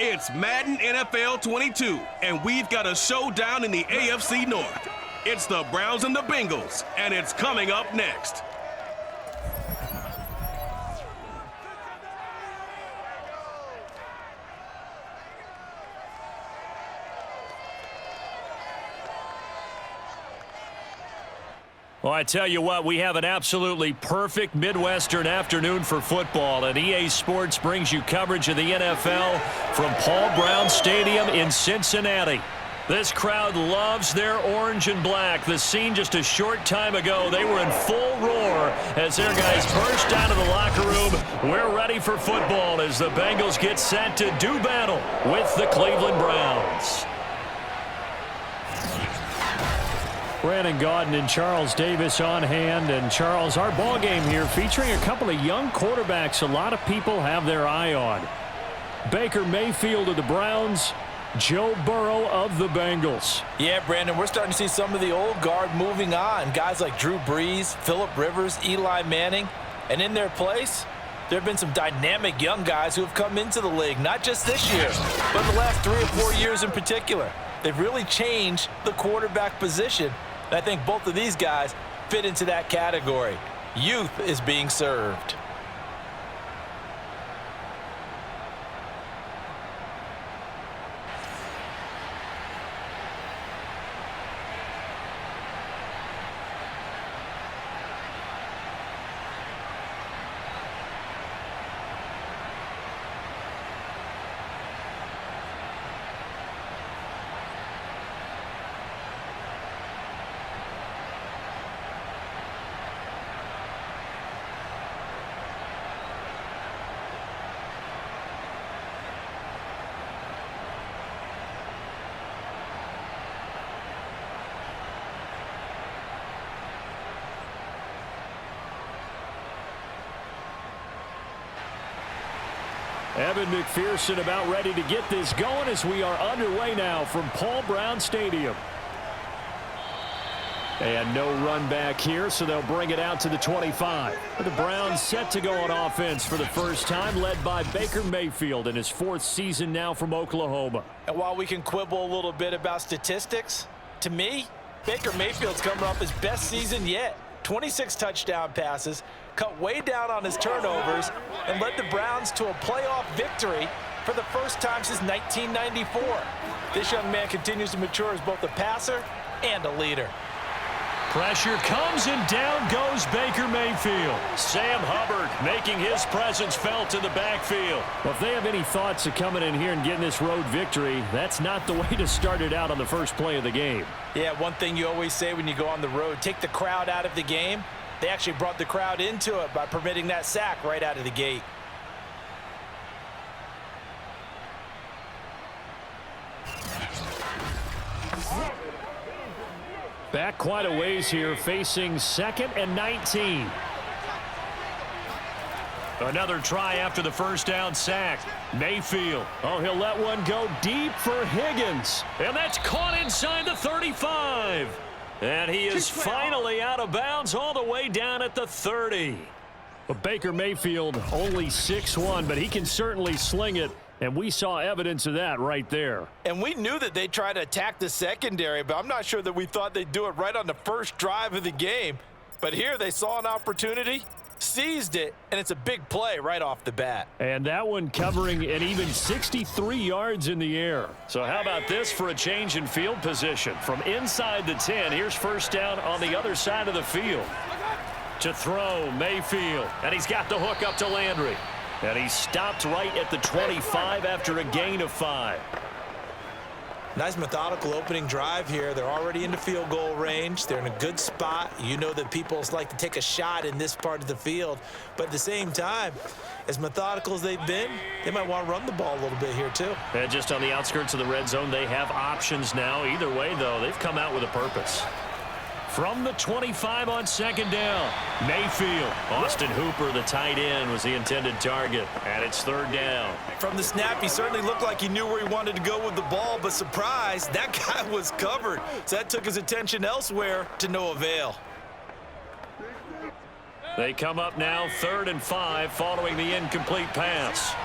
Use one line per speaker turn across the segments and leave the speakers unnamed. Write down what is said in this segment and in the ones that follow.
It's Madden NFL 22, and we've got a showdown in the AFC North. It's the Browns and the Bengals, and it's coming up next.
Well, I tell you what, we have an absolutely perfect Midwestern afternoon for football, and EA Sports brings you coverage of the NFL from Paul Brown Stadium in Cincinnati. This crowd loves their orange and black. The scene just a short time ago, they were in full roar as their guys burst out of the locker room. We're ready for football as the Bengals get set to do battle with the Cleveland Browns. Brandon Gaudin and Charles Davis on hand. And Charles, our ball game here featuring a couple of young quarterbacks a lot of people have their eye on. Baker Mayfield of the Browns, Joe Burrow of the Bengals.
Yeah, Brandon, we're starting to see some of the old guard moving on. Guys like Drew Brees, Phillip Rivers, Eli Manning. And in their place, there have been some dynamic young guys who have come into the league, not just this year, but the last 3 or 4 years in particular. They've really changed the quarterback position. And I think both of these guys fit into that category. Youth is being served.
Evan McPherson about ready to get this going as we are underway now from Paul Brown Stadium. And no run back here, so they'll bring it out to the 25. The Browns set to go on offense for the first time, led by Baker Mayfield in his 4th season now from Oklahoma.
And while we can quibble a little bit about statistics, to me, Baker Mayfield's coming off his best season yet. 26 touchdown passes, cut way down on his turnovers, and led the Browns to a playoff victory for the first time since 1994. This young man continues to mature as both a passer and a leader.
Pressure comes, and down goes Baker Mayfield. Sam Hubbard making his presence felt in the backfield. Well, if they have any thoughts of coming in here and getting this road victory, that's not the way to start it out on the first play of the game.
Yeah, one thing you always say when you go on the road, take the crowd out of the game. They actually brought the crowd into it by permitting that sack right out of the gate.
Back quite a ways here, facing 2nd and 19. Another try after the first down sack. Mayfield. Oh, he'll let one go deep for Higgins. And that's caught inside the 35. And he is finally out of bounds all the way down at the 30. But Baker Mayfield only 6'1", but he can certainly sling it. And we saw evidence of that right there.
And we knew that they'd try to attack the secondary, but I'm not sure that we thought they'd do it right on the first drive of the game. But here they saw an opportunity, seized it, and it's a big play right off the bat.
And that one covering an even 63 yards in the air. So how about this for a change in field position? From inside the 10, here's first down on the other side of the field. To throw, Mayfield. And he's got the hook up to Landry. And he stopped right at the 25 after a gain of 5.
Nice methodical opening drive here. They're already into field goal range. They're in a good spot. You know that people like to take a shot in this part of the field. But at the same time, as methodical as they've been, they might want to run the ball a little bit here too.
And just on the outskirts of the red zone, they have options now. Either way, though, they've come out with a purpose. From the 25 on 2nd down, Mayfield. Austin Hooper, the tight end, was the intended target, and it's 3rd down.
From the snap, he certainly looked like he knew where he wanted to go with the ball, but surprise, that guy was covered. So that took his attention elsewhere to no avail.
They come up now 3rd and 5 following the incomplete pass.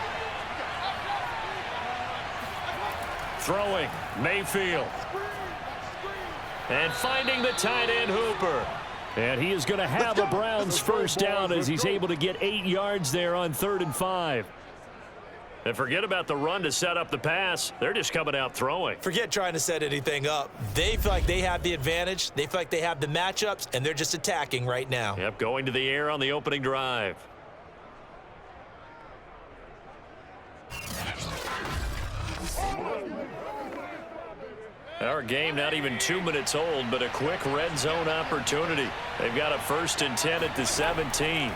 Throwing, Mayfield. And finding the tight end Hooper. And he is going to have a Browns first down as he's able to get 8 yards there on 3rd and 5. And forget about the run to set up the pass. They're just coming out throwing.
Forget trying to set anything up. They feel like they have the advantage. They feel like they have the matchups, and they're just attacking right now.
Yep, going to the air on the opening drive. Our game not even 2 minutes old, but a quick red zone opportunity. They've got a 1st and 10 at the 17.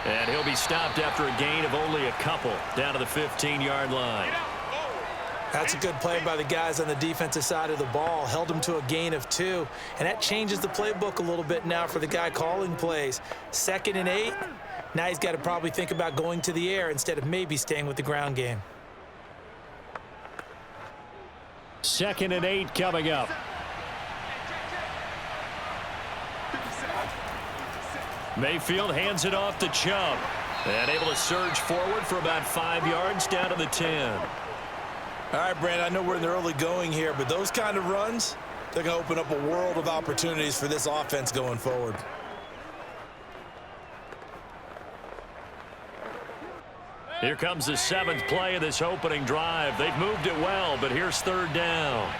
And he'll be stopped after a gain of only a couple down to the 15-yard line.
That's a good play by the guys on the defensive side of the ball. Held him to a gain of 2. And that changes the playbook a little bit now for the guy calling plays. 2nd and 8. Now he's got to probably think about going to the air instead of maybe staying with the ground game.
2nd and 8 coming up. Mayfield hands it off to Chubb. And able to surge forward for about 5 yards down to the 10.
All right, Brandon, I know we're in the early going here, but those kind of runs, they're going to open up a world of opportunities for this offense going forward.
Here comes the 7th play of this opening drive. They've moved it well, but here's 3rd down.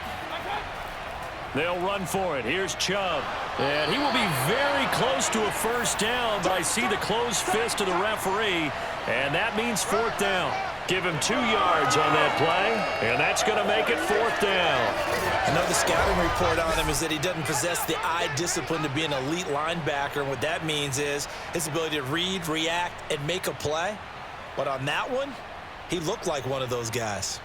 They'll run for it. Here's Chubb. And he will be very close to a first down, but I see the closed fist of the referee, and that means 4th down. Give him 2 yards on that play, and that's going to make it 4th down.
Another scouting report on him is that he doesn't possess the eye discipline to be an elite linebacker, and what that means is his ability to read, react, and make a play. But on that one, he looked like one of those guys.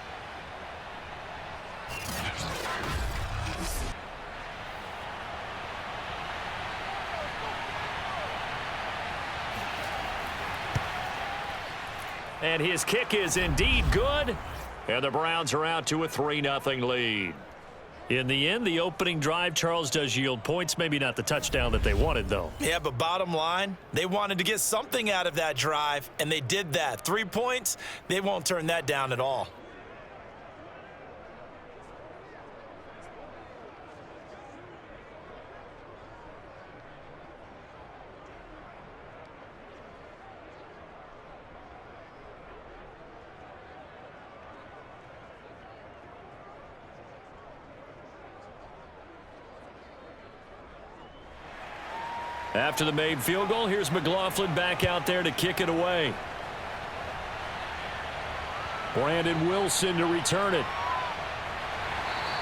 And his kick is indeed good. And the Browns are out to a 3-0 lead. In the end, the opening drive, Charles, does yield points. Maybe not the touchdown that they wanted, though.
Yeah, but bottom line, they wanted to get something out of that drive, and they did that. 3 points, they won't turn that down at all.
After the made field goal, here's McLaughlin back out there to kick it away. Brandon Wilson to return it.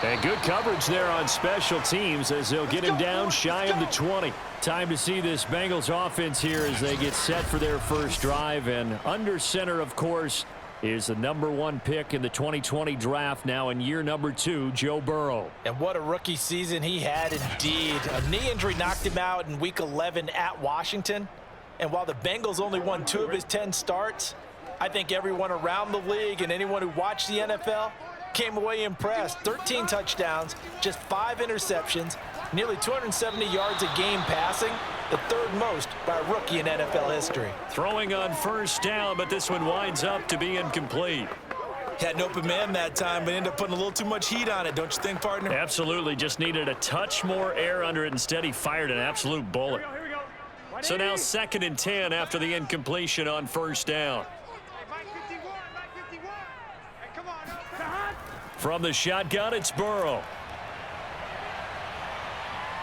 And good coverage there on special teams as they'll get him down shy of the 20. Time to see this Bengals offense here as they get set for their first drive. And under center, of course, is the #1 pick in the 2020 draft, now in year number 2, Joe Burrow.
And what a rookie season he had indeed. A knee injury knocked him out in Week 11 at Washington. And while the Bengals only won 2 of his 10 starts, I think everyone around the league and anyone who watched the NFL came away impressed. 13 touchdowns, just 5 interceptions, nearly 270 yards a game passing, the 3rd most by a rookie in NFL history.
Throwing on first down, but this one winds up to be incomplete.
Had an open man that time, but ended up putting a little too much heat on it, don't you think, partner?
Absolutely, just needed a touch more air under it. Instead, he fired an absolute bullet. So now 2nd and 10 after the incompletion on first down. From the shotgun, it's Burrow.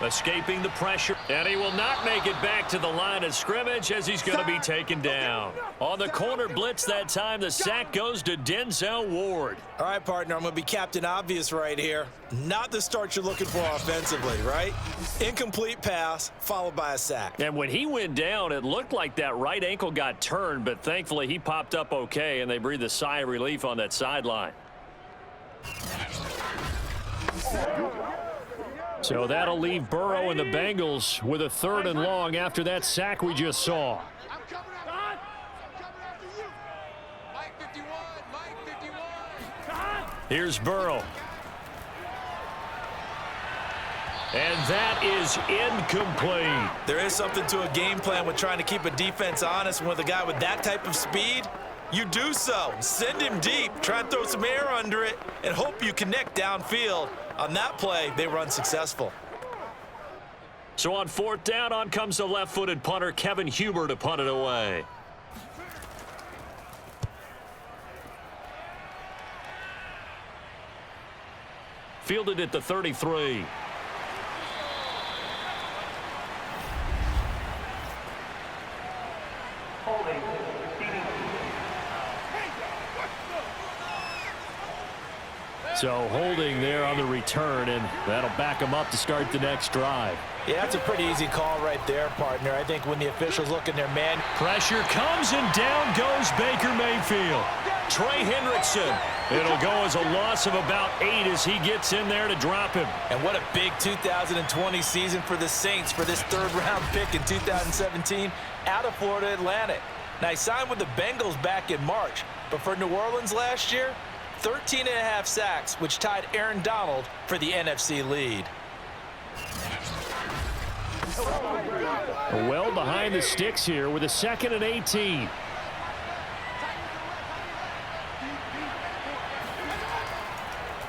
Escaping the pressure, and he will not make it back to the line of scrimmage as he's going to be taken down. On the corner blitz that time, the sack goes to Denzel Ward.
All right, partner, I'm going to be Captain Obvious right here. Not the start you're looking for offensively, right? Incomplete pass, followed by a sack.
And when he went down, it looked like that right ankle got turned, but thankfully he popped up okay, and they breathed a sigh of relief on that sideline. So that'll leave Burrow and the Bengals with a 3rd and long after that sack we just saw. Here's Burrow. And that is incomplete.
There is something to a game plan with trying to keep a defense honest. With a guy with that type of speed, you do so. Send him deep, try and throw some air under it, and hope you connect downfield. On that play, they were unsuccessful.
So on 4th down, on comes the left-footed punter, Kevin Huber, to punt it away. Fielded at the 33. So holding there on the return, and that'll back them up to start the next drive.
Yeah, that's a pretty easy call right there, partner. I think when the officials look in their man.
Pressure comes, and down goes Baker Mayfield. Trey Hendrickson. It'll go as a loss of about 8 as he gets in there to drop him.
And what a big 2020 season for the Saints for this 3rd-round pick in 2017 out of Florida Atlantic. Now, he signed with the Bengals back in March, but for New Orleans last year, 13.5 sacks, which tied Aaron Donald for the NFC lead.
Well behind the sticks here with a 2nd and 18.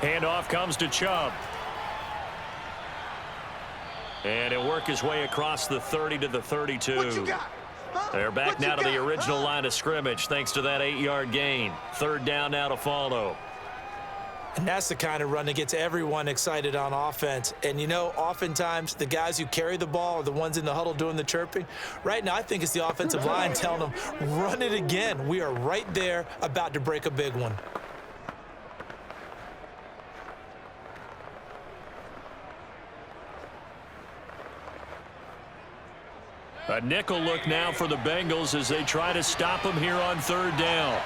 Handoff comes to Chubb. And he'll work his way across the 30 to the 32. They're back now to the original line of scrimmage thanks to that 8-yard gain. 3rd down now to follow.
And that's the kind of run that gets everyone excited on offense. And, you know, oftentimes the guys who carry the ball are the ones in the huddle doing the chirping. Right now, I think it's the offensive line telling them, run it again. We are right there about to break a big one.
A nickel look now for the Bengals as they try to stop him here on 3rd down.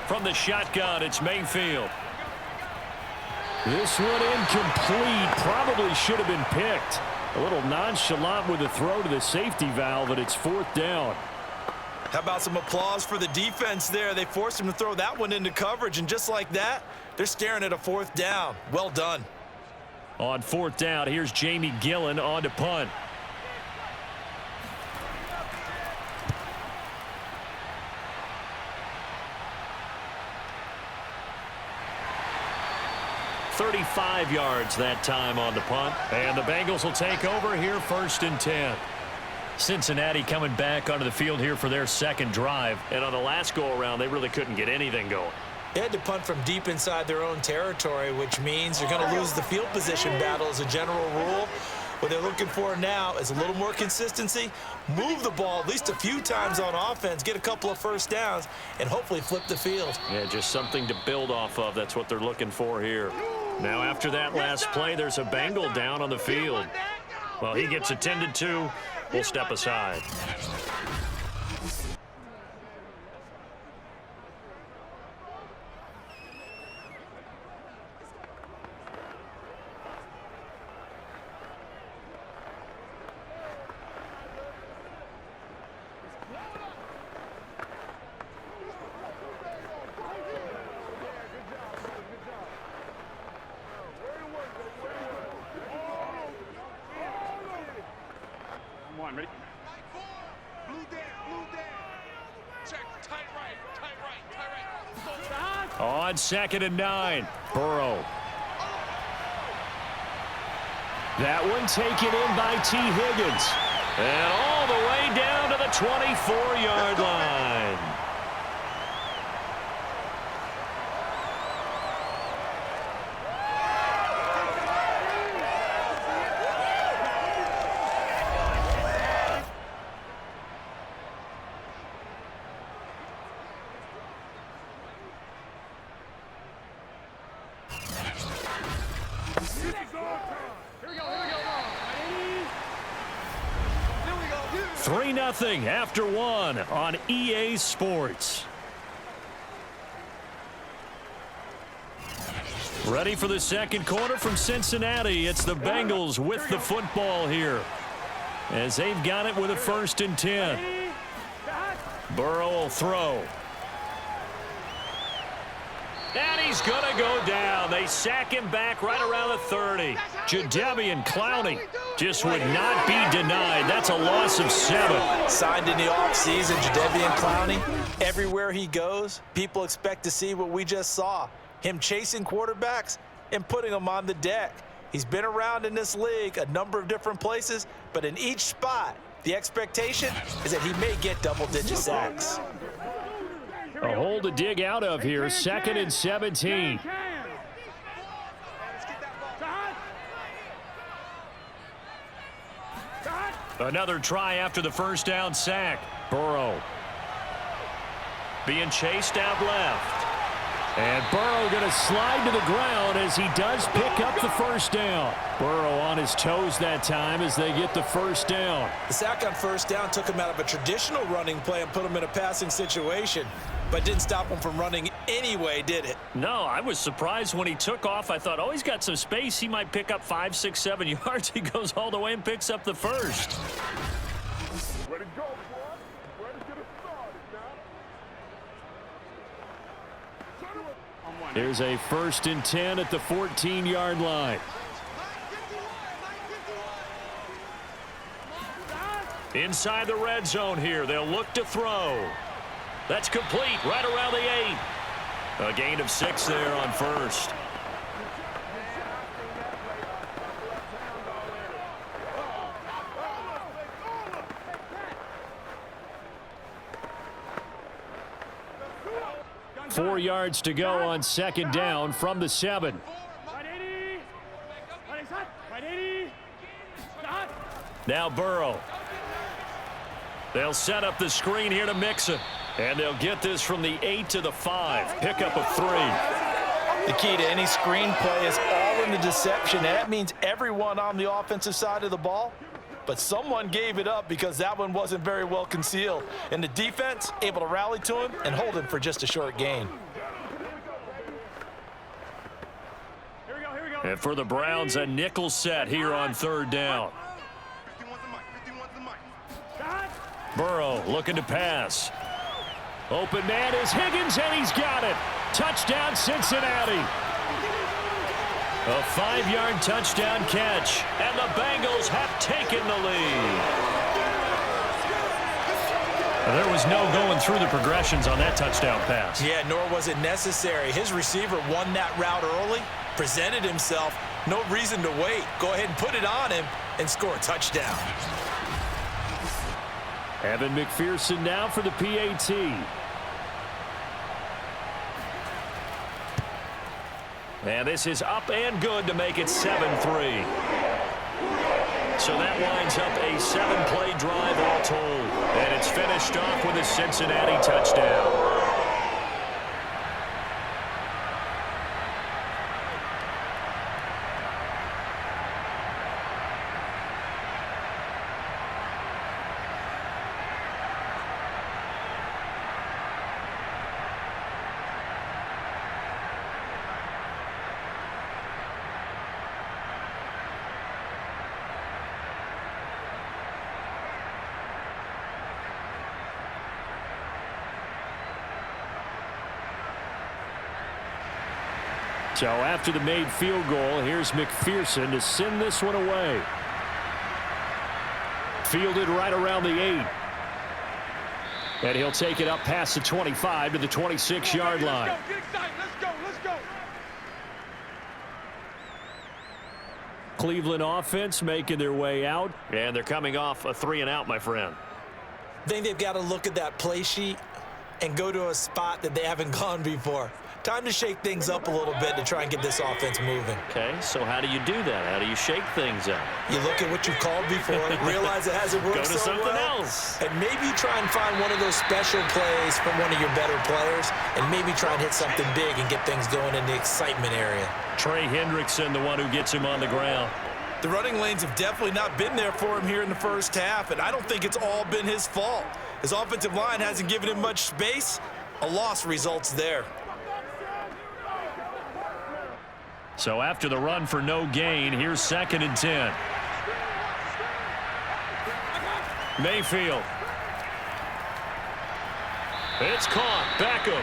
From the shotgun, it's Mayfield. This one incomplete. Probably should have been picked. A little nonchalant with the throw to the safety valve, and it's 4th down.
How about some applause for the defense there? They forced him to throw that one into coverage, and just like that, they're staring at a 4th down. Well done.
On 4th down, here's Jamie Gillen on to punt. "35 yards that time on the punt. And the Bengals will take over here 1st and 10. Cincinnati coming back onto the field here for their 2nd drive. And on the last go-around, they really couldn't get anything going.
They had to punt from deep inside their own territory, which means you're going to lose the field position battle as a general rule. What they're looking for now is a little more consistency, move the ball at least a few times on offense, get a couple of 1st downs, and hopefully flip the field.
Yeah, just something to build off of. That's what they're looking for here. Now, after that last play, there's a Bengal down on the field. Well, he gets attended to. We'll step aside.
Ready? Blue down. Check, tight right.
On 2nd and 9, Burrow. That one taken in by T. Higgins. And all the way down to the 24-yard line.
Here we go.
3-0 after 1 on EA Sports. Ready for the 2nd quarter from Cincinnati. It's the Bengals with the football here, as they've got it with a 1st and 10. Burrow will throw. And he's going to go down. They sack him back right around the 30. Jadeveon Clowney just would not be denied. That's a loss of 7.
Signed in the offseason, Jadeveon Clowney. Everywhere he goes, people expect to see what we just saw. Him chasing quarterbacks and putting them on the deck. He's been around in this league a number of different places, but in each spot, the expectation is that he may get double-digit sacks.
A hole to dig out of here, 2nd and 17. Another try after the first down sack. Burrow being chased out left. And Burrow going to slide to the ground as he does pick up the first down. Burrow on his toes that time as they get the first down.
The sack on first down took him out of a traditional running play and put him in a passing situation, but didn't stop him from running anyway, did it?
No, I was surprised when he took off. I thought, oh, he's got some space. He might pick up 5, 6, 7 yards. He goes all the way and picks up the first.
Ready to go, boy. Ready to get it started now.
Here's a 1st and 10 at the 14-yard line. Inside the red zone here. They'll look to throw. That's complete right around the 8. A gain of 6 there on first. Four yards to go on 2nd down from the 7. Now Burrow. They'll set up the screen here to Mixon. And they'll get this from the 8 to the 5. Pickup of 3.
The key to any screenplay is all in the deception. And that means everyone on the offensive side of the ball. But someone gave it up because that one wasn't very well concealed. And the defense able to rally to him and hold him for just a short gain.
And for the Browns, a nickel set here on 3rd down. Burrow looking to pass. Open man is Higgins, and he's got it. Touchdown, Cincinnati. A 5-yard touchdown catch, and the Bengals have taken the lead. There was no going through the progressions on that touchdown pass.
Yeah, nor was it necessary. His receiver won that route early, presented himself, no reason to wait. Go ahead and put it on him and score a touchdown.
Evan McPherson now for the PAT. And this is up and good to make it 7-3. So that lines up a 7-play drive all told. And it's finished off with a Cincinnati touchdown. So after the made field goal, here's McPherson to send this one away. Fielded right around the 8. And he'll take it up past the 25 to the 26-yard line.
Get excited. Let's go.
Cleveland offense making their way out. And they're coming off a 3-and-out, my friend.
I think they've got to look at that play sheet and go to a spot that they haven't gone before. Time to shake things up a little bit to try and get this offense moving.
Okay, so how do you do that? How do you shake things up?
You look at what you've called before, realize it hasn't worked
Go to
so
something
well,
else.
and maybe try and find one of those special plays from one of your better players, and maybe try and hit something big and get things going in the excitement area.
Trey Hendrickson, the one who gets him on the ground.
The running lanes have definitely not been there for him here in the first half, and I don't think it's all been his fault. His offensive line hasn't given him much space. A loss results there.
So after the run for no gain, here's 2nd and 10. Mayfield. It's caught. Beckham.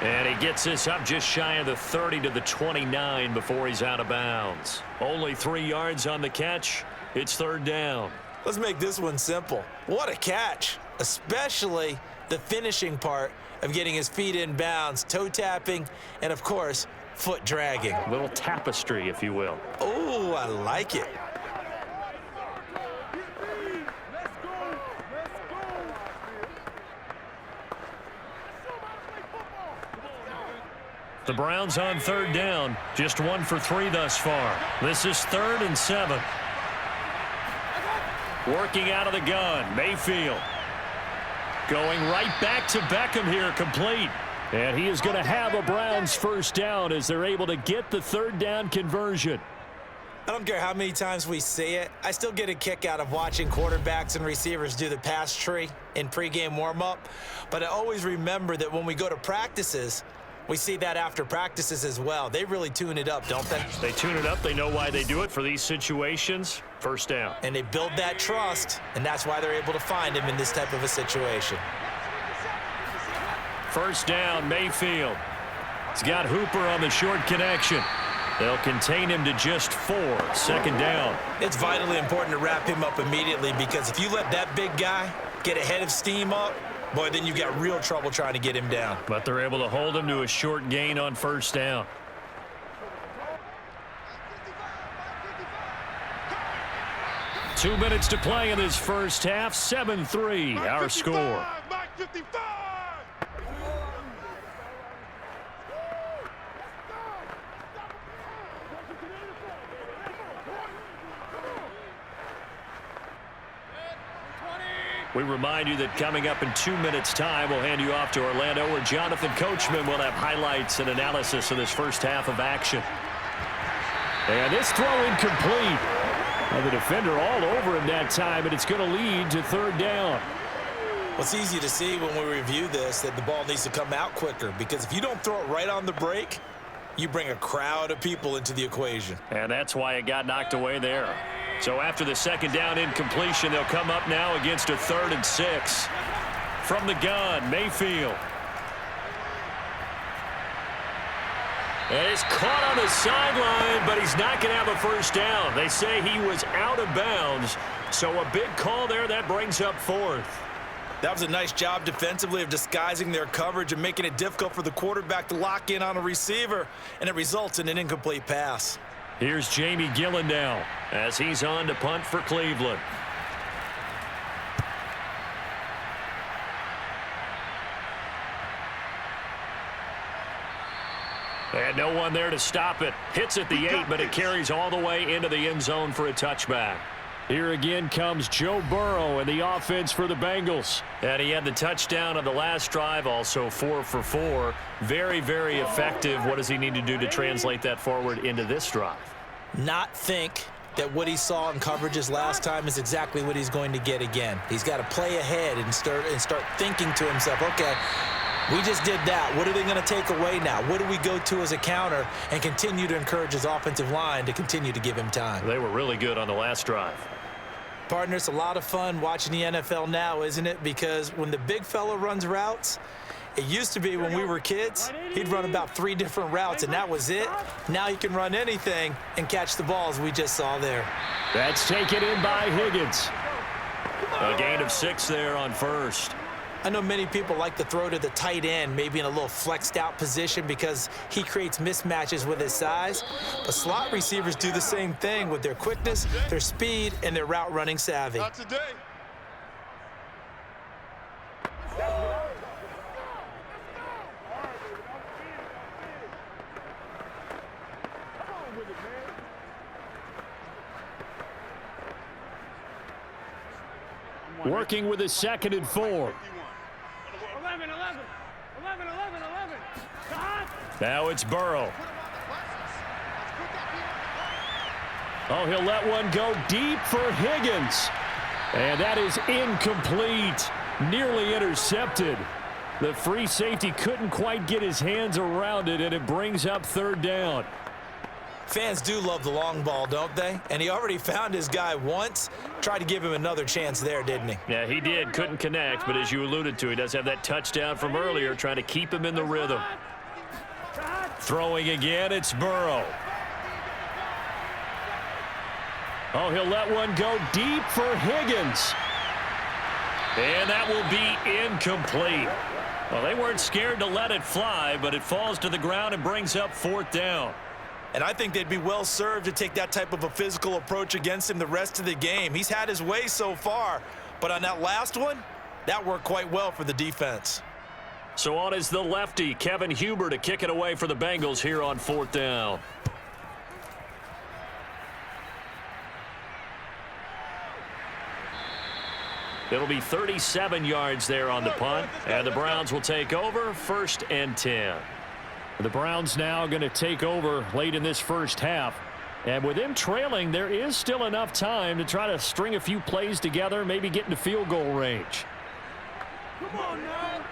And he gets this up just shy of the 30 to the 29 before he's out of bounds. Only 3 yards on the catch. It's third down.
Let's make this one simple. What a catch, especially the finishing part of getting his feet in bounds, toe tapping, and of course, foot dragging.
A little tapestry, if you will.
Oh, I like it.
The Browns on third down, just 1 for 3 thus far. This is 3rd and 7. Working out of the gun, Mayfield. Going right back to Beckham here, complete. And he is going to have a Browns first down as they're able to get the third down conversion.
I don't care how many times we say it, I still get a kick out of watching quarterbacks and receivers do the pass tree in pregame warm-up. But I always remember that when we go to practices, we see that after practices as well. They really tune it up, don't they?
They tune it up. They know why they do it for these situations. First down.
And they build that trust, and that's why they're able to find him in this type of a situation.
First down, Mayfield. He's got Hooper on the short connection. They'll contain him to just 4. Second down.
It's vitally important to wrap him up immediately because if you let that big guy get ahead of steam up, boy, then you've got real trouble trying to get him down.
But they're able to hold him to a short gain on first down. Two minutes to play in this first half. 7-3, our score. We remind you that coming up in 2 minutes' time, we'll hand you off to Orlando, where Jonathan Coachman will have highlights and analysis of this first half of action. And this throw incomplete. And the defender all over him that time, and it's going to lead to third down.
Well, it's easy to see when we review this that the ball needs to come out quicker because if you don't throw it right on the break, you bring a crowd of people into the equation.
And that's why it got knocked away there. So after the second down incompletion, they'll come up now against a 3rd and 6. From the gun, Mayfield. And he's caught on the sideline, but he's not going to have a first down. They say he was out of bounds. So a big call there, that brings up 4th.
That was a nice job defensively of disguising their coverage and making it difficult for the quarterback to lock in on a receiver, and it results in an incomplete pass.
Here's Jamie Gillen now as he's on to punt for Cleveland. And no one there to stop it. Hits at the 8, but it carries all the way into the end zone for a touchback. Here again comes Joe Burrow and the offense for the Bengals. And he had the touchdown on the last drive, also 4 for 4. Very, very effective. What does he need to do to translate that forward into this drive?
Not think that what he saw in coverages last time is exactly what he's going to get again. He's got to play ahead and start thinking to himself, okay, we just did that. What are they going to take away now? What do we go to as a counter? And continue to encourage his offensive line to continue to give him time.
They were really good on the last drive.
Partner, it's a lot of fun watching the NFL now, isn't it? Because when the big fella runs routes, it used to be when we were kids, he'd run about 3 different routes, and that was it. Now he can run anything and catch the balls we just saw there.
That's taken in by Higgins. A gain of 6 there on first.
I know many people like to throw to the tight end, maybe in a little flexed out position because he creates mismatches with his size. But slot receivers do the same thing with their quickness, their speed, and their route running savvy.
Not today.
Working with a 2nd and 4.
11.
Now it's Burrow. Oh, he'll let one go deep for Higgins. And that is incomplete. Nearly intercepted. The free safety couldn't quite get his hands around it, and it brings up third down.
Fans do love the long ball, don't they? And he already found his guy once. Tried to give him another chance there, didn't he?
Yeah, he did. Couldn't connect, but as you alluded to, he does have that touchdown from earlier, trying to keep him in the rhythm. Throwing again, it's Burrow. Oh, he'll let one go deep for Higgins. And that will be incomplete. Well, they weren't scared to let it fly, but it falls to the ground and brings up 4th down.
And I think they'd be well served to take that type of a physical approach against him the rest of the game. He's had his way so far, but on that last one, that worked quite well for the defense.
So on is the lefty, Kevin Huber, to kick it away for the Bengals here on 4th down. It'll be 37 yards there on the punt, and the Browns will take over 1st and 10. The Browns now going to take over late in this first half. And with them trailing, there is still enough time to try to string a few plays together, maybe get into field goal range.
Come on now.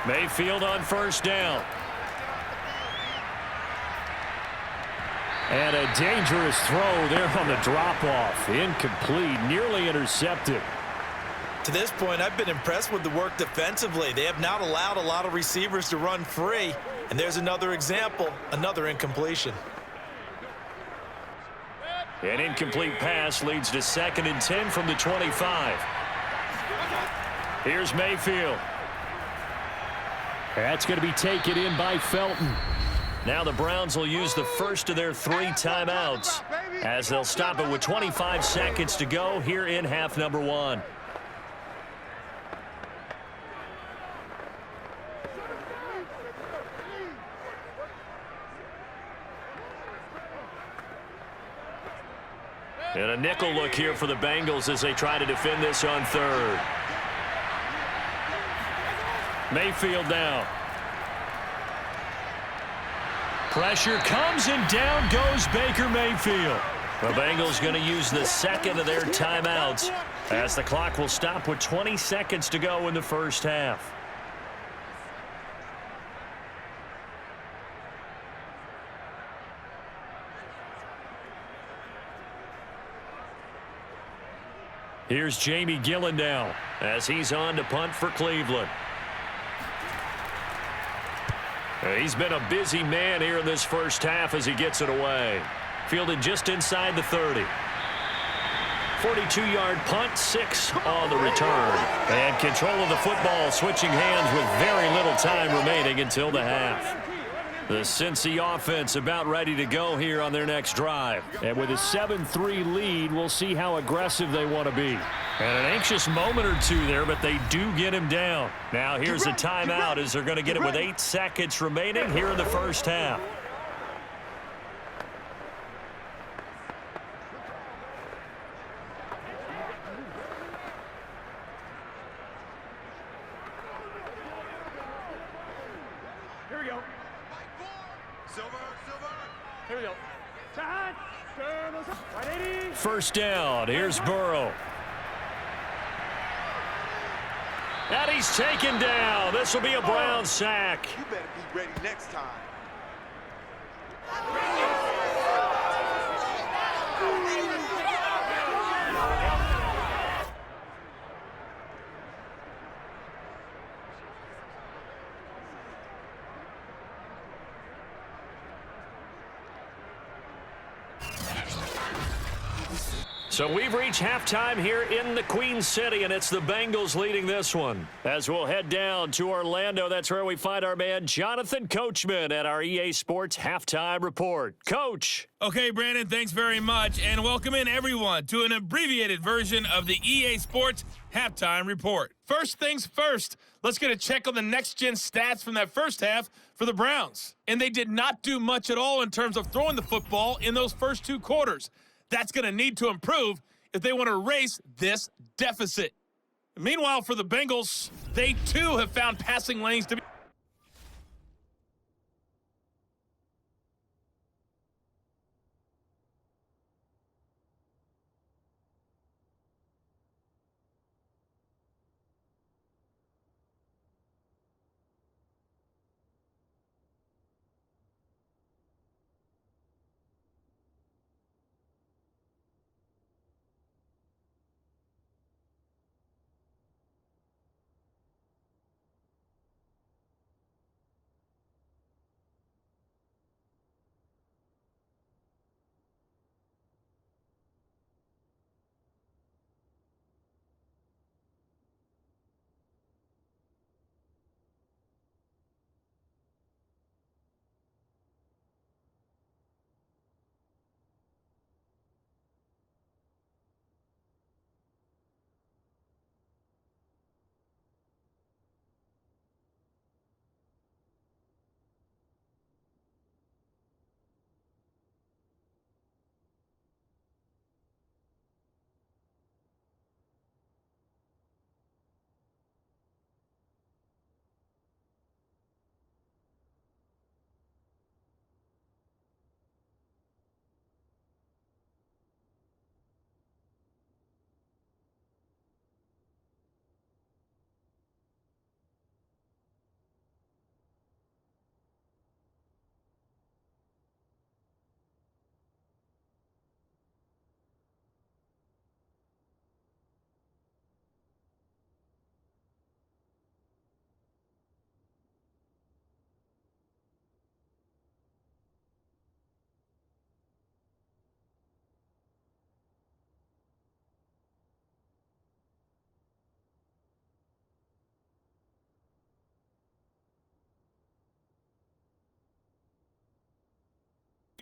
Mayfield on 1st down. And a dangerous throw there on the drop-off. Incomplete, nearly intercepted.
To this point, I've been impressed with the work defensively. They have not allowed a lot of receivers to run free. And there's another example, another incompletion.
An incomplete pass leads to 2nd and 10 from the 25. Here's Mayfield. That's going to be taken in by Felton. Now the Browns will use the first of their 3 timeouts as they'll stop it with 25 seconds to go here in half number 1. And a nickel look here for the Bengals as they try to defend this on 3rd. Mayfield now. Pressure comes and down goes Baker Mayfield. The Bengals going to use the 2nd of their timeouts as the clock will stop with 20 seconds to go in the first half. Here's Jamie Gillen now as he's on to punt for Cleveland. He's been a busy man here in this first half as he gets it away. Fielded just inside the 30. 42-yard punt, 6 on the return. And control of the football switching hands with very little time remaining until the half. The Cincy offense about ready to go here on their next drive. And with a 7-3 lead, we'll see how aggressive they want to be. And an anxious moment or two there, but they do get him down. Now here's a timeout as they're going to get it with 8 seconds remaining here in the first half.
Here we go. Here we go. Side. Right 80.
First down. Here's Burrow. And he's taken down. This will be a Brown sack.
You better be ready next time.
So we've reached halftime here in the Queen City, and it's the Bengals leading this one. As we'll head down to Orlando, that's where we find our man Jonathan Coachman at our EA Sports Halftime Report. Coach.
Okay, Brandon, thanks very much, and welcome in everyone to an abbreviated version of the EA Sports Halftime Report. First things first, let's get a check on the next-gen stats from that first half for the Browns. And they did not do much at all in terms of throwing the football in those first 2 quarters. That's going to need to improve if they want to erase this deficit. Meanwhile, for the Bengals, they too have found passing lanes to be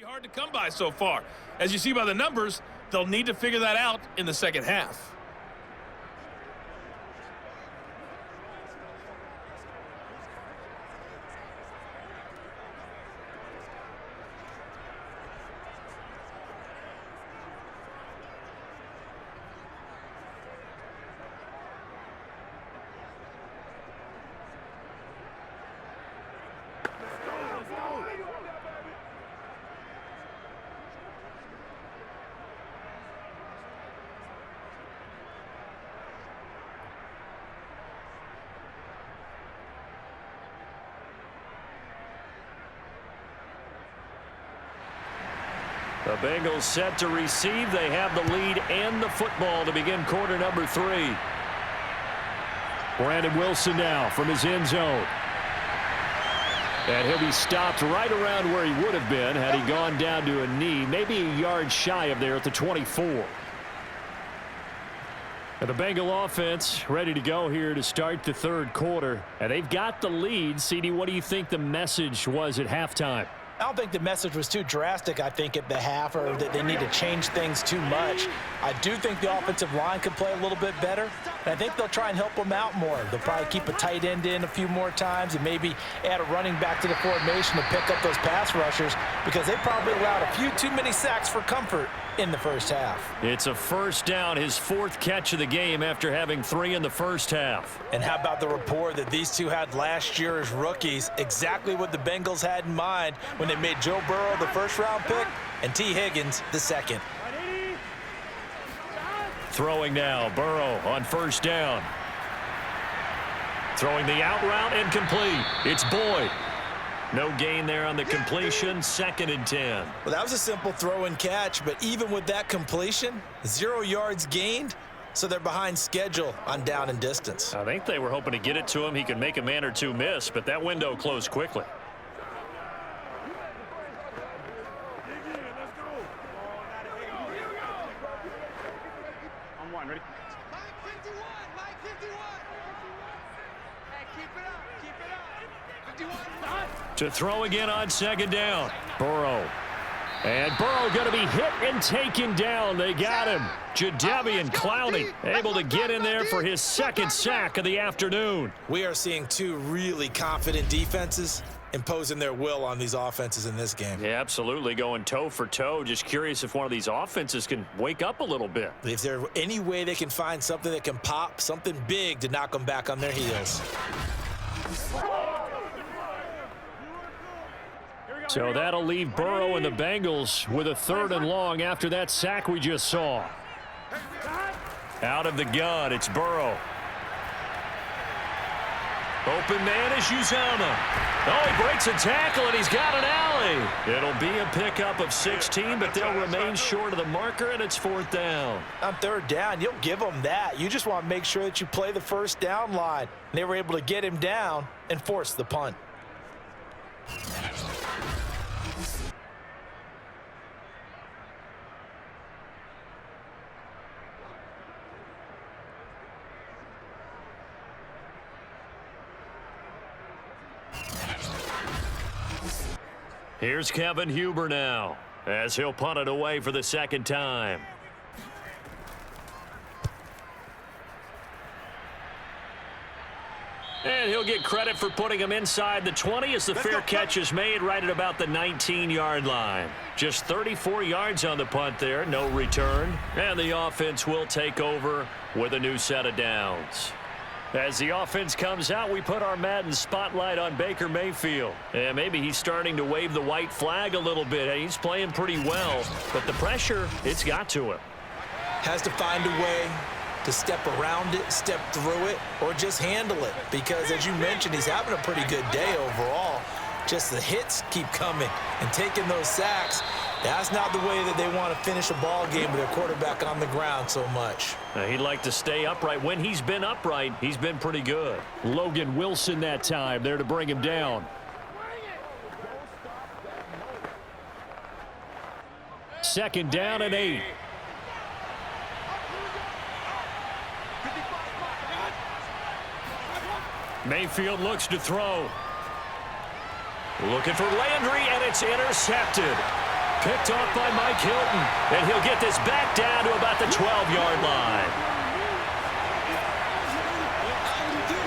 hard to come by so far. As you see by the numbers, they'll need to figure that out in the second half.
The Bengals set to receive. They have the lead and the football to begin quarter number 3. Brandon Wilson now from his end zone. And he'll be stopped right around where he would have been had he gone down to a knee, maybe a yard shy of there at the 24. And the Bengal offense ready to go here to start the third quarter. And they've got the lead. CD, what do you think the message was at halftime?
I don't think the message was too drastic, I think, at the half, or that they need to change things too much. I do think the offensive line could play a little bit better, and I think they'll try and help them out more. They'll probably keep a tight end in a few more times and maybe add a running back to the formation to pick up those pass rushers, because they probably allowed a few too many sacks for comfort in the first half.
It's a first down, his 4th catch of the game after having 3 in the first half.
And how about the rapport that these two had last year as rookies? Exactly what the Bengals had in mind when they made Joe Burrow the first-round pick and T. Higgins the second.
Throwing now, Burrow on first down. Throwing the out route, incomplete. It's Boyd. No gain there on the completion, 2nd and 10.
Well, that was a simple throw and catch, but even with that completion, 0 yards gained, so they're behind schedule on down and distance.
I think they were hoping to get it to him. He could make a man or two miss, but that window closed quickly.
On one, ready?
Mike 51, Mike 51. Hey, keep it up, keep it up. 51.
To throw again on 2nd down. Burrow. And Burrow going to be hit and taken down. They got him. Jadeveon Clowney able to get in there for his 2nd sack of the afternoon.
We are seeing 2 really confident defenses imposing their will on these offenses in this game.
Yeah, absolutely, going toe for toe. Just curious if one of these offenses can wake up a little bit.
If there's any way they can find something that can pop, something big to knock them back on their heels.
So that'll leave Burrow and the Bengals with a 3rd and long after that sack we just saw. Out of the gun, it's Burrow. Open man is Uzomah. Oh, he breaks a tackle, and he's got an alley. It'll be a pickup of 16, but they'll remain short of the marker, and it's 4th down.
On 3rd down, you'll give them that. You just want to make sure that you play the first down line. They were able to get him down and force the punt.
Here's Kevin Huber now, as he'll punt it away for the 2nd time. And he'll get credit for putting him inside the 20 as the fair catch is made right at about the 19-yard line. Just 34 yards on the punt there, no return. And the offense will take over with a new set of downs. As the offense comes out, we put our Madden spotlight on Baker Mayfield. And maybe he's starting to wave the white flag a little bit. He's playing pretty well, but the pressure, it's got to him.
Has to find a way to step around it, step through it, or just handle it. Because, as you mentioned, he's having a pretty good day overall. Just the hits keep coming and taking those sacks. That's not the way that they want to finish a ball game with their quarterback on the ground so much.
He'd like to stay upright. When he's been upright, he's been pretty good. Logan Wilson that time there to bring him down. Second down and 8. Mayfield looks to throw. Looking for Landry, and it's intercepted. Picked off by Mike Hilton. And he'll get this back down to about the 12-yard line.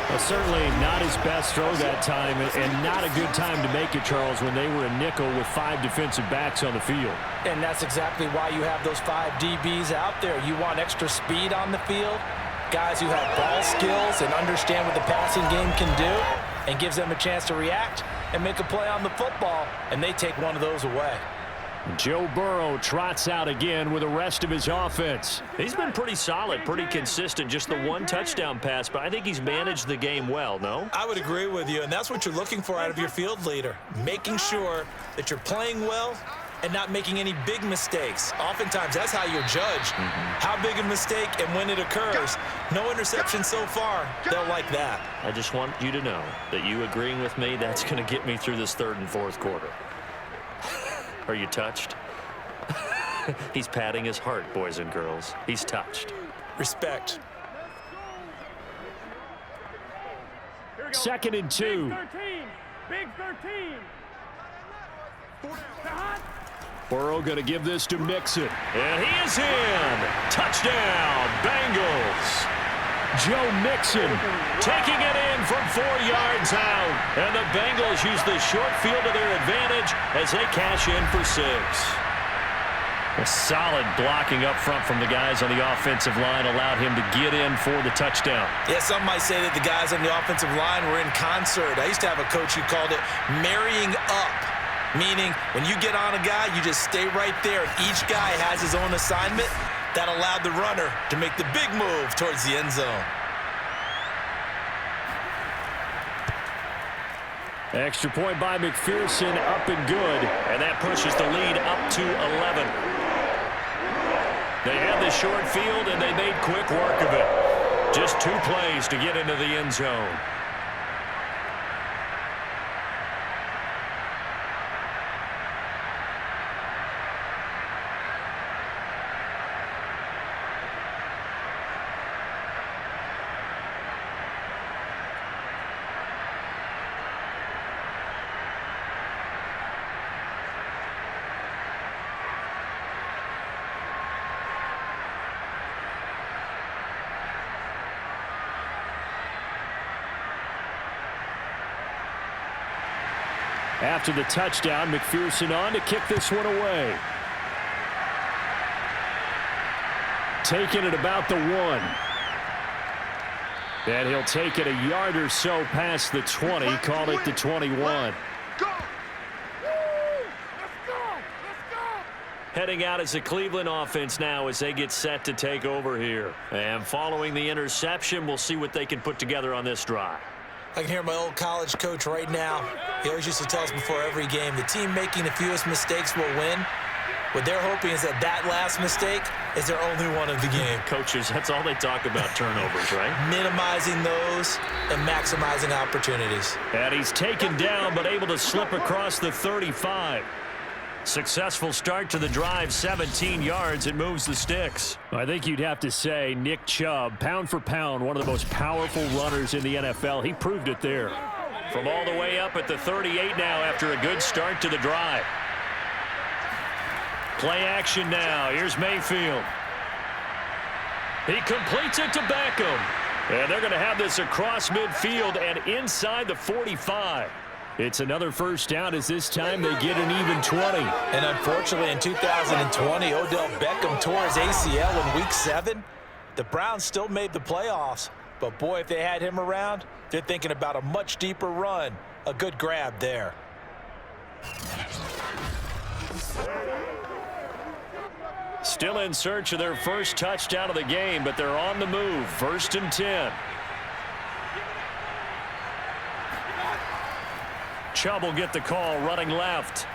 Well, certainly not his best throw that time, and not a good time to make it, Charles, when they were a nickel with 5 defensive backs on the field.
And that's exactly why you have those 5 DBs out there. You want extra speed on the field, guys who have ball skills and understand what the passing game can do, and gives them a chance to react and make a play on the football, and they take one of those away.
Joe Burrow trots out again with the rest of his offense. He's been pretty solid, pretty consistent, just the 1 touchdown pass, but I think he's managed the game well, no?
I would agree with you, and that's what you're looking for out of your field leader, making sure that you're playing well and not making any big mistakes. Oftentimes, that's how you're judged. How big a mistake and when it occurs. No interception so far. They'll like that.
I just want you to know that you agreeing with me, that's going to get me through this 3rd and 4th quarter. Are you touched? He's patting his heart, boys and girls. He's touched.
Respect.
2nd and 2.
Big 13.
Burrow going to give this to Mixon. And he is in. Touchdown, Bengals. Joe Mixon taking it in from 4 yards out. And the Bengals use the short field to their advantage as they cash in for 6. A solid blocking up front from the guys on the offensive line allowed him to get in for the touchdown.
Yeah, some might say that the guys on the offensive line were in concert. I used to have a coach who called it marrying up, meaning when you get on a guy, you just stay right there. Each guy has his own assignment. That allowed the runner to make the big move towards the end zone.
Extra point by McPherson, up and good. And that pushes the lead up to 11. They had the short field, and they made quick work of it. Just 2 plays to get into the end zone. After the touchdown, McPherson on to kick this one away. Taking it about the 1. And he'll take it a yard or so past the 20, call it the 21. Heading out as the Cleveland offense now as they get set to take over here. And following the interception, we'll see what they can put together on this drive.
I can hear my old college coach right now. He always used to tell us before every game, the team making the fewest mistakes will win. What they're hoping is that that last mistake is their only one of the game.
Coaches, that's all they talk about, turnovers, right?
Minimizing those and maximizing opportunities.
And he's taken down but able to slip across the 35. Successful start to the drive, 17 yards. It moves the sticks. I think you'd have to say Nick Chubb, pound for pound, one of the most powerful runners in the NFL. He proved it there. From all the way up at the 38 now after a good start to the drive. Play action now. Here's Mayfield. He completes it to Beckham. And they're going to have this across midfield and inside the 45. It's another first down as this time they get an even 20.
And unfortunately in 2020, Odell Beckham tore his ACL in Week 7. The Browns still made the playoffs. But boy, if they had him around, they're thinking about a much deeper run. A good grab there.
Still in search of their first touchdown of the game, but they're on the move. 1st and 10. Chubb will get the call running left.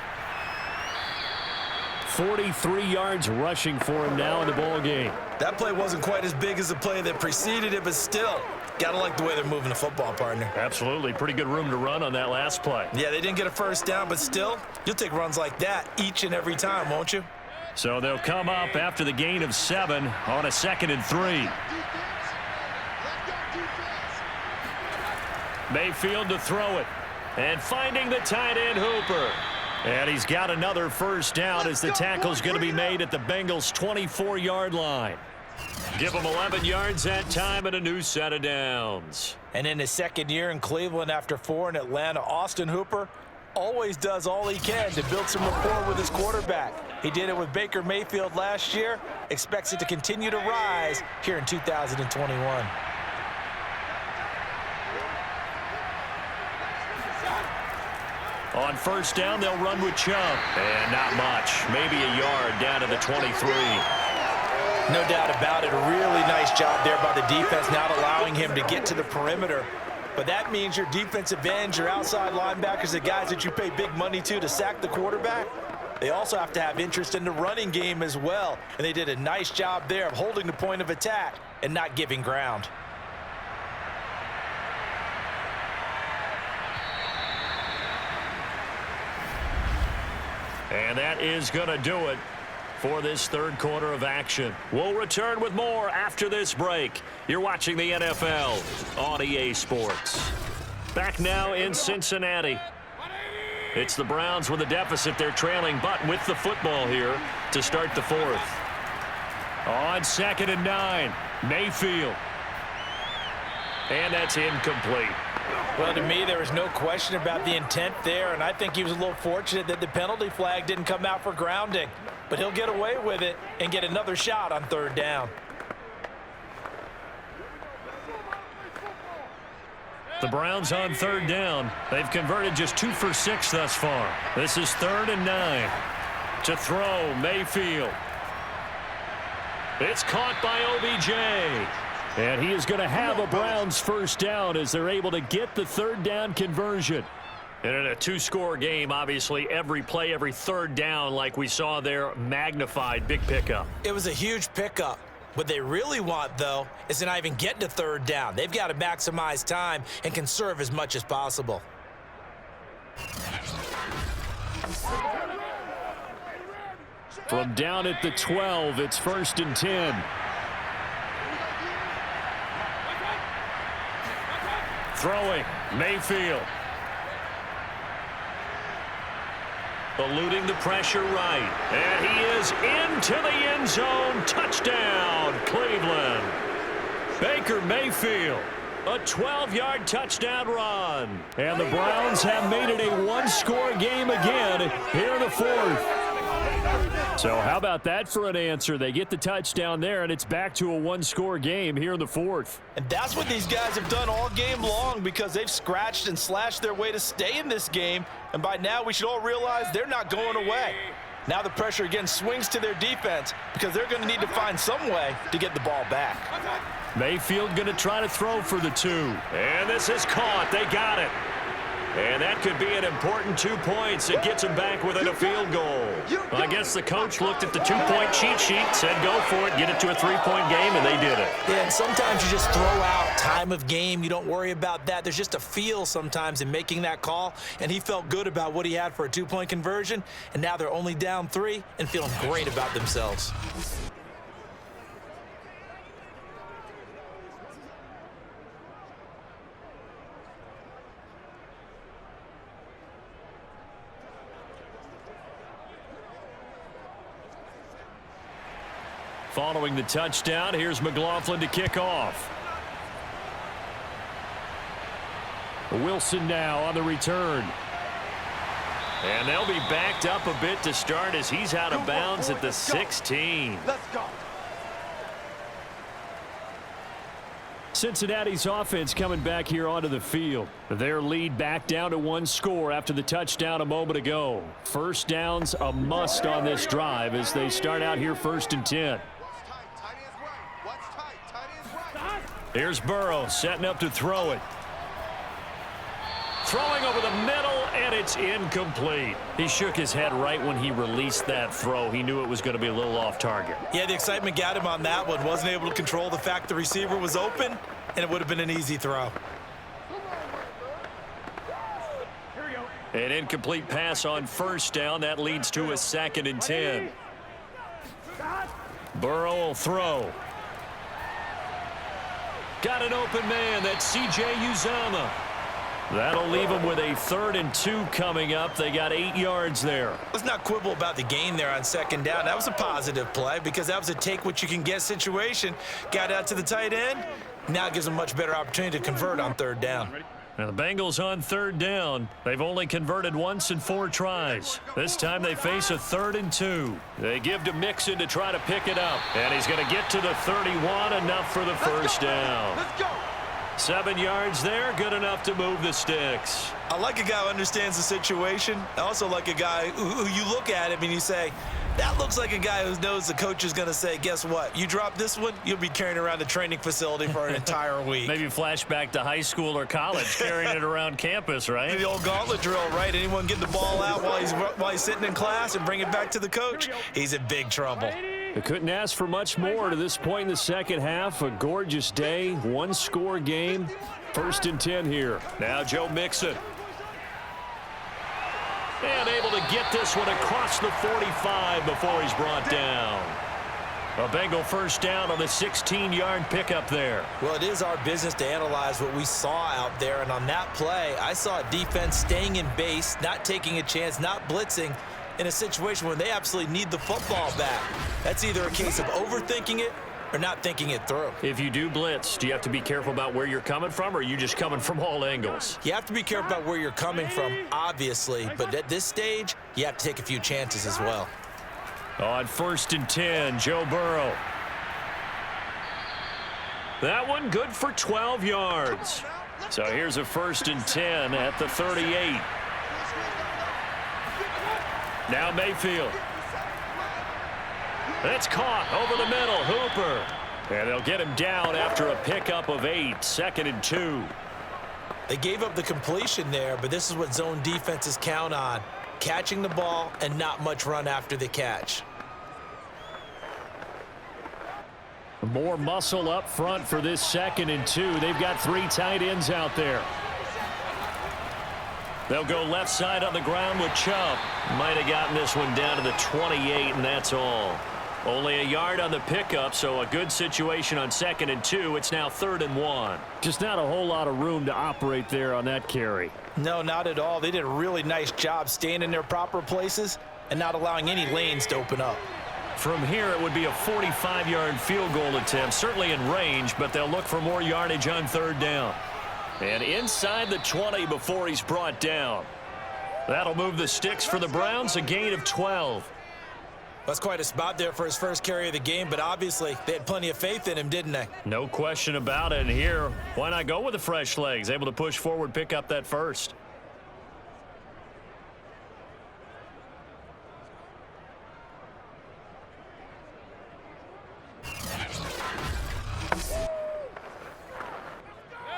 43 yards rushing for him now in the ball game.
That play wasn't quite as big as the play that preceded it, but still, gotta like the way they're moving the football, partner.
Absolutely. Pretty good room to run on that last play.
Yeah, they didn't get a first down, but still, you'll take runs like that each and every time, won't you?
So they'll come up after the gain of 7 on a 2nd and 3. Mayfield to throw it. And finding the tight end Hooper. And he's got another first down as the tackle's going to be made at the Bengals' 24-yard line. Give him 11 yards that time and a new set of downs.
And in his second year in Cleveland after 4 in Atlanta, Austin Hooper always does all he can to build some rapport with his quarterback. He did it with Baker Mayfield last year, expects it to continue to rise here in 2021.
On first down, they'll run with Chubb. And not much. Maybe a yard down to the 23.
No doubt about it. A really nice job there by the defense, not allowing him to get to the perimeter. But that means your defensive ends, your outside linebackers, the guys that you pay big money to sack the quarterback, they also have to have interest in the running game as well. And they did a nice job there of holding the point of attack and not giving ground.
And that is going to do it for this third quarter of action. We'll return with more after this break. You're watching the NFL on EA Sports. Back now in Cincinnati. It's the Browns with a deficit. They're trailing, but with the football here to start the fourth. On 2nd and 9, Mayfield. And that's incomplete.
Well, to me, there was no question about the intent there, and I think he was a little fortunate that the penalty flag didn't come out for grounding. But he'll get away with it and get another shot on 3rd down.
The Browns on 3rd down. They've converted just 2 for 6 thus far. This is 3rd and 9. To throw, Mayfield. It's caught by OBJ. And he is going to have a Browns first down as they're able to get the 3rd down conversion. And in a 2-score game, obviously, every play, every 3rd down, like we saw there, magnified. Big pickup.
It was a huge pickup. What they really want, though, is to not even get to 3rd down. They've got to maximize time and conserve as much as possible.
From down at the 12, it's 1st and 10. Throwing, Mayfield. Eluding the pressure right. And he is into the end zone. Touchdown, Cleveland. Baker Mayfield. A 12-yard touchdown run. And the Browns have made it a 1-score game again here in the 4th. So how about that for an answer? They get the touchdown there, and it's back to a 1-score game here in the 4th.
And that's what these guys have done all game long because they've scratched and slashed their way to stay in this game. And by now, we should all realize they're not going away. Now the pressure again swings to their defense because they're going to need to find some way to get the ball back.
Mayfield going to try to throw for the 2. And this is caught. They got it. And that could be an important 2 points. It gets them back within a field goal. Well, I guess the coach looked at the 2-point cheat sheet, said go for it, get it to a 3-point game, and they did it.
Yeah, and sometimes you just throw out time of game. You don't worry about that. There's just a feel sometimes in making that call, and he felt good about what he had for a 2-point conversion, and now they're only down 3 and feeling great about themselves.
Following the touchdown, here's McLaughlin to kick off. Wilson now on the return. And they'll be backed up a bit to start as he's out of bounds at the 16.
Let's go.
Cincinnati's offense coming back here onto the field. Their lead back down to 1 score after the touchdown a moment ago. First down's a must on this drive as they start out here 1st and 10. Here's Burrow setting up to throw it. Throwing over the middle, and it's incomplete. He shook his head right when he released that throw. He knew it was going to be a little off target.
Yeah, the excitement got him on that one. Wasn't able to control the fact the receiver was open, and it would have been an easy throw.
An incomplete pass on first down. That leads to a 2nd and 10. Burrow will throw. Got an open man. That's C.J. Uzomah. That'll leave them with a 3rd and 2 coming up. They got 8 yards there.
Let's not quibble about the gain there on 2nd down. That was a positive play because that was a take-what-you-can-get situation. Got out to the tight end. Now it gives them a much better opportunity to convert on 3rd down.
Now the Bengals on 3rd down. They've only converted once in 4 tries. This time they face a 3rd and 2. They give to Mixon to try to pick it up. And he's going to get to the 31, enough for the first down.
Let's go.
7 yards there, good enough to move the sticks.
I like a guy who understands the situation. I also like a guy who you look at him and you say, that looks like a guy who knows the coach is going to say, guess what? You drop this one, you'll be carrying around the training facility for an entire week.
Maybe flashback to high school or college, carrying it around campus, right?
The old gauntlet drill, right? Anyone get the ball out while he's sitting in class and bring it back to the coach, he's in big trouble.
They couldn't ask for much more to this point in the second half. A gorgeous day, 1-score game. 1st and 10 here. Now Joe Mixon. And able to get this one across the 45 before he's brought down. A Bengal first down on the 16-yard pickup there.
Well, it is our business to analyze what we saw out there. And on that play, I saw a defense staying in base, not taking a chance, not blitzing, in a situation where they absolutely need the football back. That's either a case of overthinking it or not thinking it through.
If you do blitz, do you have to be careful about where you're coming from, or are you just coming from all angles?
You have to be careful about where you're coming from, obviously, but at this stage, you have to take a few chances as well.
On 1st and 10, Joe Burrow. That one good for 12 yards. So here's a 1st and 10 at the 38. Now Mayfield. It's caught over the middle. Hooper. And they'll get him down after a pickup of 8. 2nd and 2.
They gave up the completion there, but this is what zone defenses count on. Catching the ball and not much run after the catch.
More muscle up front for this 2nd and 2. They've got 3 tight ends out there. They'll go left side on the ground with Chubb. Might have gotten this one down to the 28, and that's all. Only a yard on the pickup, so a good situation on 2nd and 2. It's now 3rd and 1. Just not a whole lot of room to operate there on that carry.
No, not at all. They did a really nice job staying in their proper places and not allowing any lanes to open up.
From here, it would be a 45-yard field goal attempt, certainly in range, but they'll look for more yardage on 3rd down. And inside the 20 before he's brought down. That'll move the sticks for the Browns, a gain of 12.
That's quite a spot there for his first carry of the game, but obviously they had plenty of faith in him, didn't they?
No question about it. And here, why not go with the fresh legs? Able to push forward, pick up that first.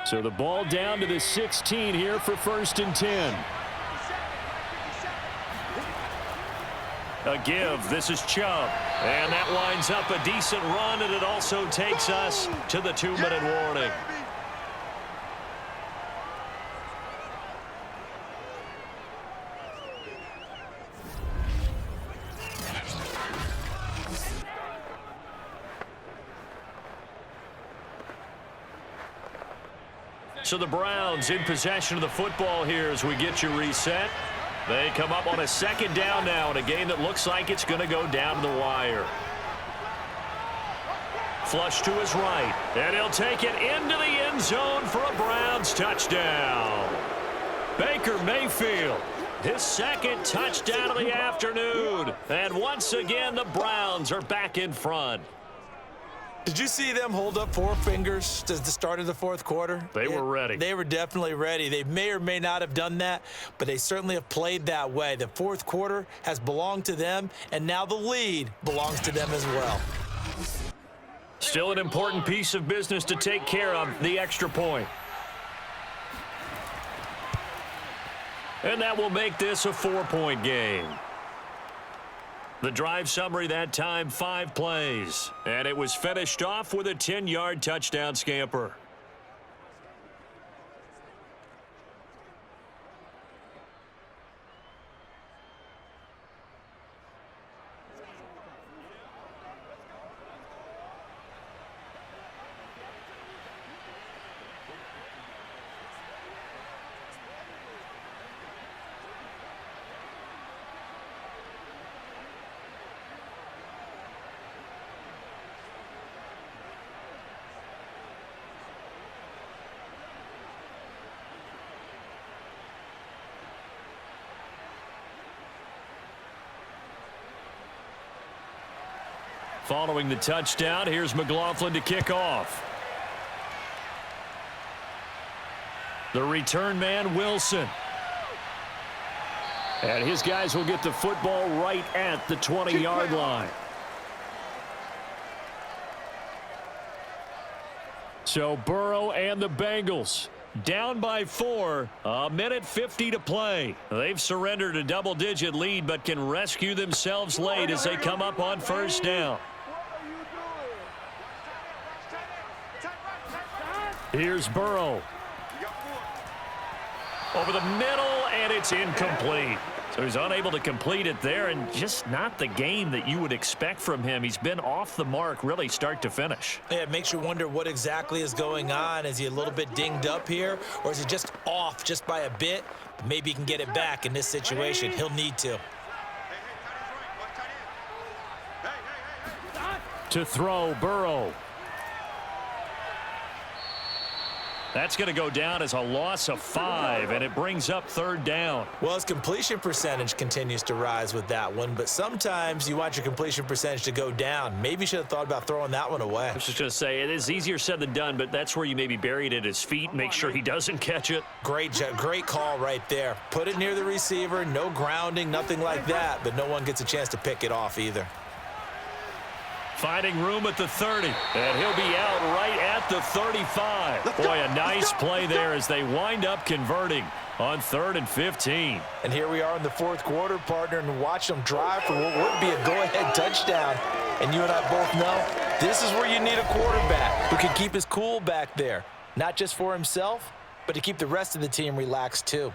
So the ball down to the 16 here for 1st and 10. A give. This is Chubb. And that winds up a decent run, and it also takes us to the 2-minute warning. So the Browns in possession of the football here as we get you reset. They come up on a 2nd down now in a game that looks like it's going to go down to the wire. Flush to his right, and he'll take it into the end zone for a Browns touchdown. Baker Mayfield, his 2nd touchdown of the afternoon. And once again, the Browns are back in front.
Did you see them hold up 4 fingers to the start of the 4th quarter?
They were ready.
They were definitely ready. They may or may not have done that, but they certainly have played that way. The 4th quarter has belonged to them, and now the lead belongs to them as well.
Still an important piece of business to take care of, the extra point. And that will make this a 4-point game. The drive summary that time, 5 plays. And it was finished off with a 10-yard touchdown scamper. Following the touchdown, here's McLaughlin to kick off. The return man, Wilson. And his guys will get the football right at the 20-yard line. So Burrow and the Bengals down by 4, a minute 50 to play. They've surrendered a double-digit lead but can rescue themselves late as they come up on first down. Here's Burrow. Over the middle, and it's incomplete. So he's unable to complete it there, and just not the game that you would expect from him. He's been off the mark really start to finish.
Yeah, it makes you wonder what exactly is going on. Is he a little bit dinged up here, or is he just off just by a bit? Maybe he can get it back in this situation. He'll need to.
To throw, Burrow. That's going to go down as a loss of 5, and it brings up third down.
Well, his completion percentage continues to rise with that one, but sometimes you want your completion percentage to go down. Maybe you should have thought about throwing that one away.
I was just going to say, it is easier said than done, but that's where you maybe bury it at his feet, make sure he doesn't catch it.
Great call right there. Put it near the receiver, no grounding, nothing like that, but no one gets a chance to pick it off either.
Finding room at the 30, and he'll be out right at the 35. Boy, a nice play there as they wind up converting on 3rd and 15.
And here we are in the 4th quarter, partner, and watch them drive for what would be a go-ahead touchdown. And you and I both know this is where you need a quarterback who can keep his cool back there, not just for himself, but to keep the rest of the team relaxed too.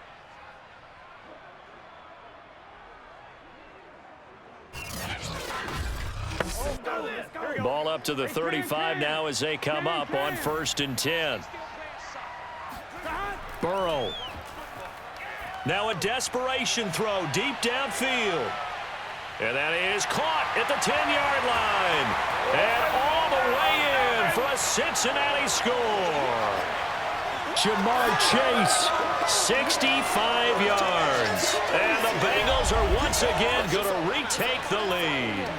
Ball up to the 35 now as they come up on 1st and 10. Burrow. Now a desperation throw deep downfield. And that is caught at the 10-yard line. And all the way in for a Cincinnati score. Jamar Chase, 65 yards. And the Bengals are once again going to retake the lead.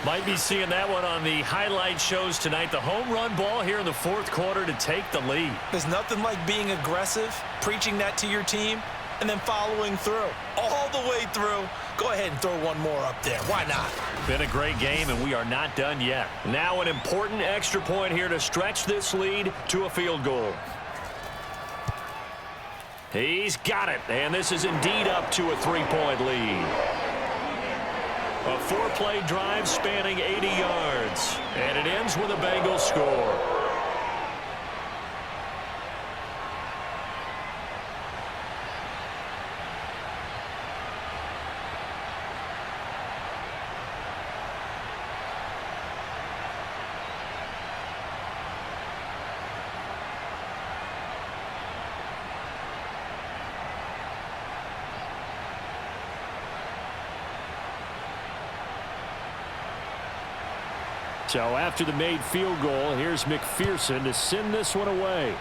Might be seeing that one on the highlight shows tonight. The home run ball here in the 4th quarter to take the lead.
There's nothing like being aggressive, preaching that to your team, and then following through. All the way through. Go ahead and throw one more up there. Why not?
Been a great game, and we are not done yet. Now an important extra point here to stretch this lead to a field goal. He's got it, and this is indeed up to a 3-point lead. A 4-play drive spanning 80 yards, and it ends with a Bengals score. So after the made field goal, here's McPherson to send this one away.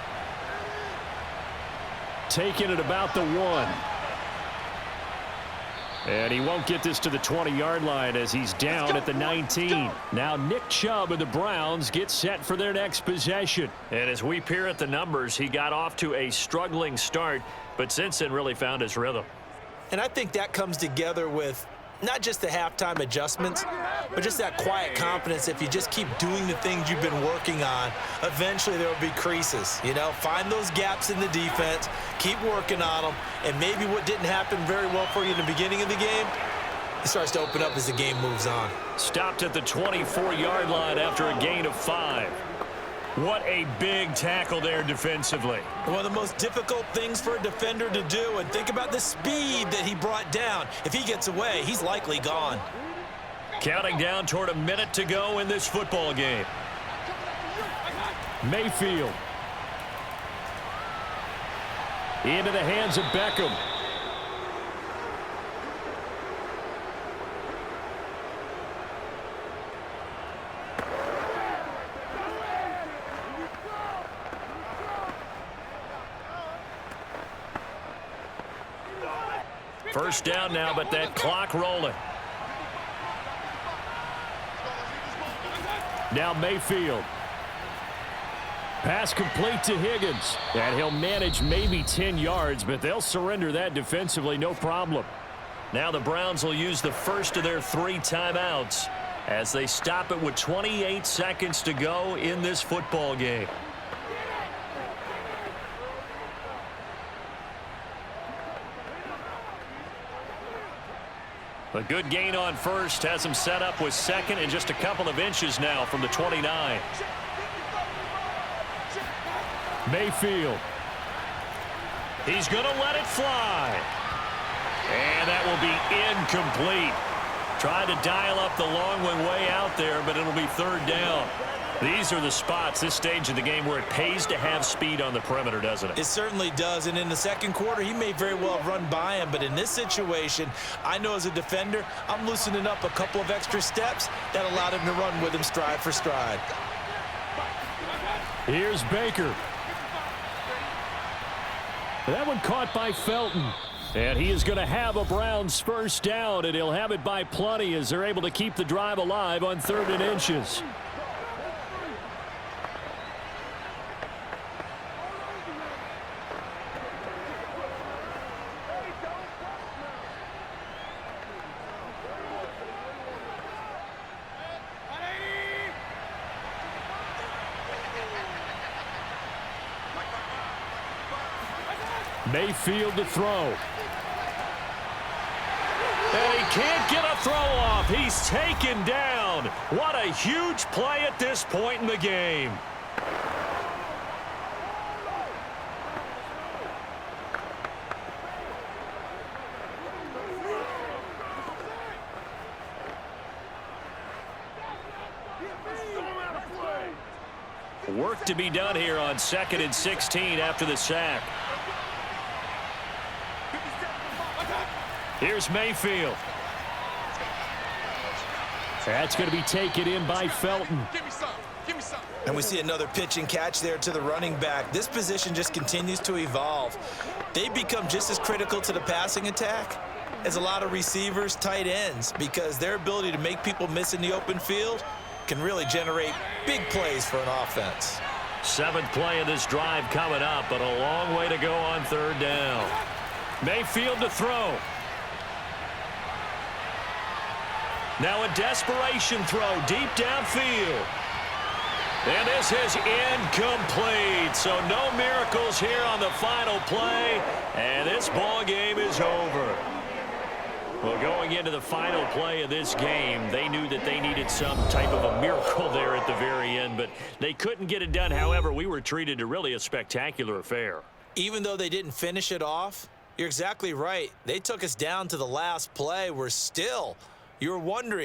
Taking it about the 1. And he won't get this to the 20-yard line as he's down at the 19. Now Nick Chubb and the Browns get set for their next possession. And as we peer at the numbers, he got off to a struggling start, but since then really found his rhythm.
And I think that comes together with not just the halftime adjustments, but just that quiet confidence. If you just keep doing the things you've been working on, eventually there will be creases. You know, find those gaps in the defense, keep working on them, and maybe what didn't happen very well for you in the beginning of the game, it starts to open up as the game moves on.
Stopped at the 24-yard line after a gain of 5. What a big tackle there defensively.
One of the most difficult things for a defender to do, and think about the speed that he brought down. If he gets away, he's likely gone.
Counting down toward a minute to go in this football game. Mayfield. Into the hands of Beckham. First down now, but that clock rolling. Now Mayfield. Pass complete to Higgins. And he'll manage maybe 10 yards, but they'll surrender that defensively, no problem. Now the Browns will use the first of their 3 timeouts as they stop it with 28 seconds to go in this football game. A good gain on first has him set up with second and just a couple of inches now from the 29. Mayfield. He's going to let it fly. And that will be incomplete. Trying to dial up the long one way out there, but it'll be 3rd down. These are the spots, this stage of the game, where it pays to have speed on the perimeter, doesn't it?
It certainly does, and in the second quarter, he may very well run by him, but in this situation, I know as a defender, I'm loosening up a couple of extra steps that allowed him to run with him stride for stride.
Here's Baker. That one caught by Felton. And he is going to have a Browns first down, and he'll have it by plenty as they're able to keep the drive alive on 3rd and inches. Mayfield to throw. And he can't get a throw off. He's taken down. What a huge play at this point in the game. Work to be done here on 2nd and 16 after the sack. Here's Mayfield. That's going to be taken in by Felton.
Give me some. Give me some.
And we see another pitch and catch there to the running back. This position just continues to evolve. They become just as critical to the passing attack as a lot of receivers, tight ends, because their ability to make people miss in the open field can really generate big plays for an offense.
7th play of this drive coming up, but a long way to go on 3rd down. Mayfield to throw. Now a desperation throw deep downfield. And this is incomplete. So no miracles here on the final play. And this ball game is over. Well, going into the final play of this game, they knew that they needed some type of a miracle there at the very end, but they couldn't get it done. However, we were treated to really a spectacular affair.
Even though they didn't finish it off, you're exactly right. They took us down to the last play. You're wondering,